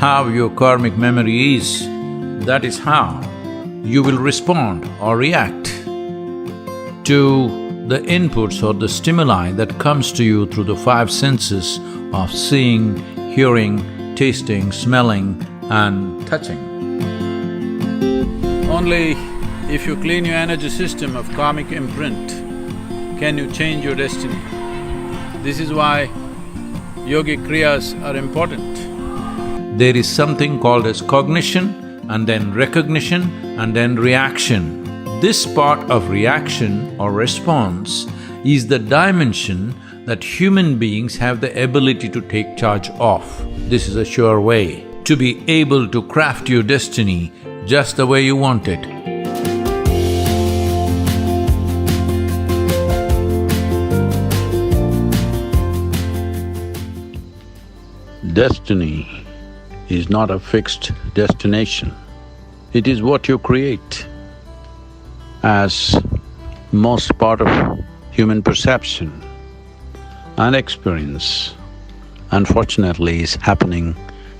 how your karmic memory is, that is how you will respond or react to the inputs or the stimuli that comes to you through the five senses of seeing, hearing, tasting, smelling and touching. Only if you clean your energy system of karmic imprint can you change your destiny. This is why yogic kriyas are important. There is something called as cognition and then recognition and then reaction. This part of reaction or response is the dimension that human beings have the ability to take charge of. This is a sure way to be able to craft your destiny just the way you want it. Destiny is not a fixed destination. It is what you create. As most part of human perception and experience, unfortunately, is happening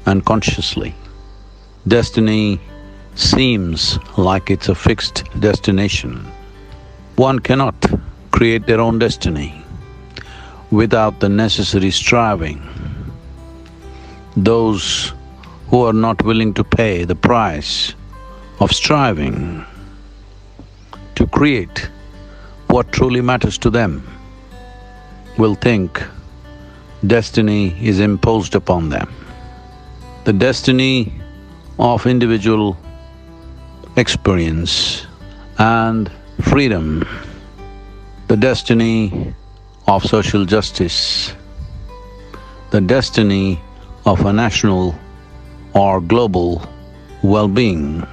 unconsciously. Destiny seems like it's a fixed destination. One cannot create their own destiny without the necessary striving. Those who are not willing to pay the price of striving to create what truly matters to them will think destiny is imposed upon them. The destiny of individual experience and freedom, the destiny of social justice, the destiny of a national or global well-being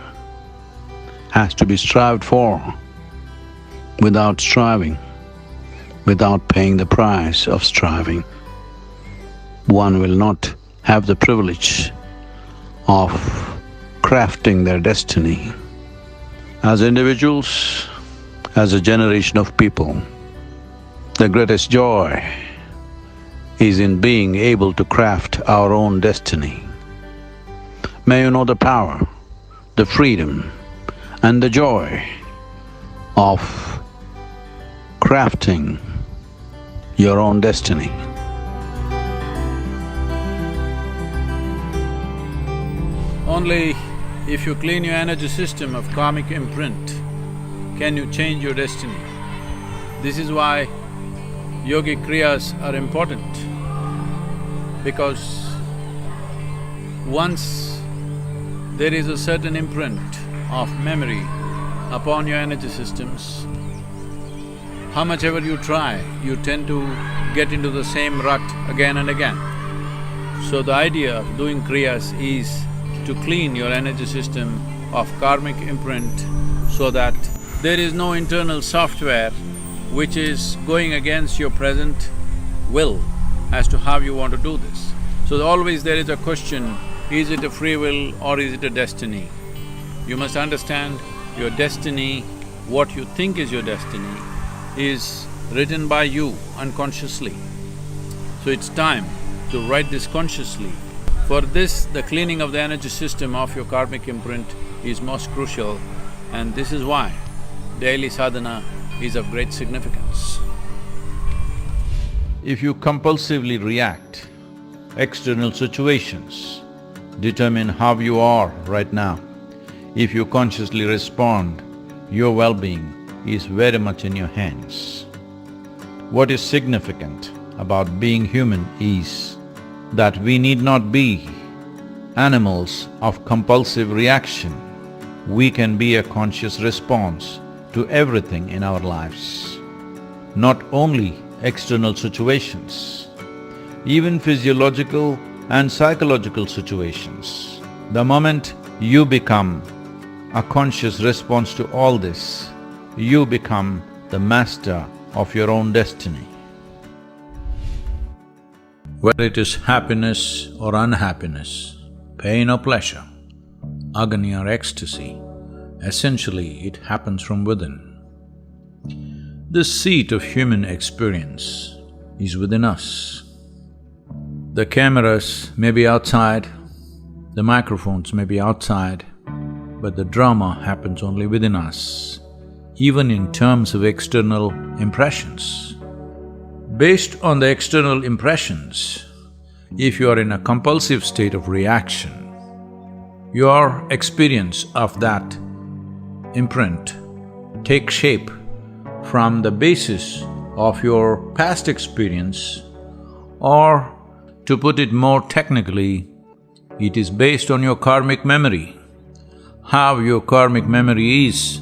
has to be strived for. Without striving, without paying the price of striving, one will not have the privilege of crafting their destiny. As individuals, as a generation of people, the greatest joy is in being able to craft our own destiny. May you know the power, the freedom and the joy of crafting your own destiny. Only if you clean your energy system of karmic imprint can you change your destiny. This is why yogic kriyas are important, because once there is a certain imprint of memory upon your energy systems, how much ever you try, you tend to get into the same rut again and again. So the idea of doing kriyas is to clean your energy system of karmic imprint so that there is no internal software which is going against your present will as to how you want to do this. So always there is a question, is it a free will or is it a destiny? You must understand your destiny, what you think is your destiny, is written by you unconsciously. So it's time to write this consciously. For this, the cleaning of the energy system of your karmic imprint is most crucial, and this is why daily sadhana is of great significance. If you compulsively react, external situations determine how you are right now. If you consciously respond, your well-being is very much in your hands. What is significant about being human is that we need not be animals of compulsive reaction. We can be a conscious response to everything in our lives. Not only external situations, even physiological and psychological situations. The moment you become a conscious response to all this, you become the master of your own destiny. Whether it is happiness or unhappiness, pain or pleasure, agony or ecstasy, essentially it happens from within. The seat of human experience is within us. The cameras may be outside, The microphones may be outside, but the drama happens only within us, even in terms of external impressions. Based on the external impressions, if you are in a compulsive state of reaction, your experience of that imprint takes shape from the basis of your past experience, or to put it more technically, it is based on your karmic memory. How your karmic memory is,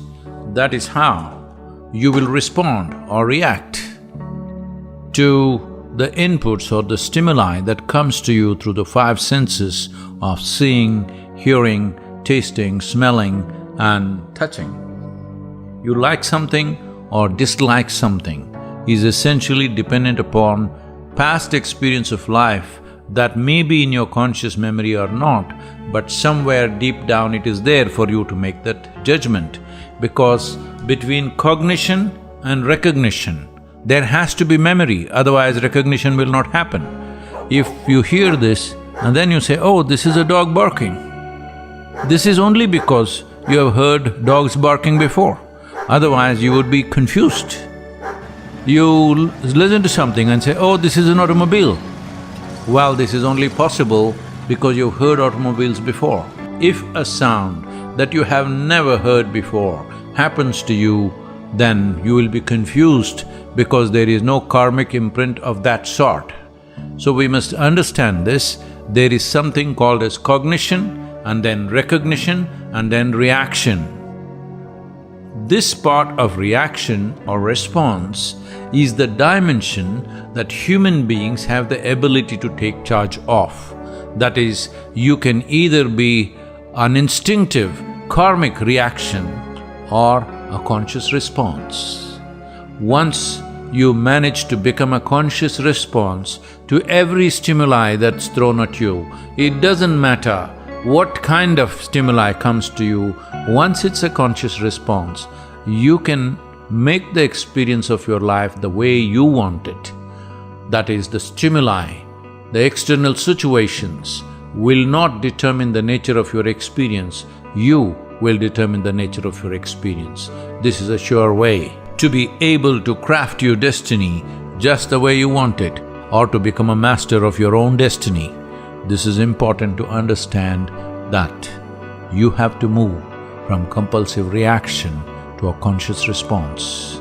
that is how you will respond or react to the inputs or the stimuli that comes to you through the five senses of seeing, hearing, tasting, smelling and touching. You like something or dislike something is essentially dependent upon past experience of life that may be in your conscious memory or not, but somewhere deep down it is there for you to make that judgment. Because between cognition and recognition, there has to be memory, otherwise recognition will not happen. If you hear this and then you say, oh, this is a dog barking, this is only because you have heard dogs barking before, otherwise you would be confused. You listen to something and say, oh, this is an automobile. Well, this is only possible because you've heard automobiles before. If a sound that you have never heard before happens to you, then you will be confused because there is no karmic imprint of that sort. So we must understand this, there is something called as cognition and then recognition and then reaction. This part of reaction or response is the dimension that human beings have the ability to take charge of. That is, you can either be an instinctive karmic reaction or a conscious response. Once you manage to become a conscious response to every stimuli that's thrown at you, it doesn't matter what kind of stimuli comes to you, once it's a conscious response, you can make the experience of your life the way you want it. That is, the stimuli, the external situations will not determine the nature of your experience, you will determine the nature of your experience. This is a sure way to be able to craft your destiny just the way you want it, or to become a master of your own destiny. This is important to understand that you have to move from compulsive reaction to a conscious response.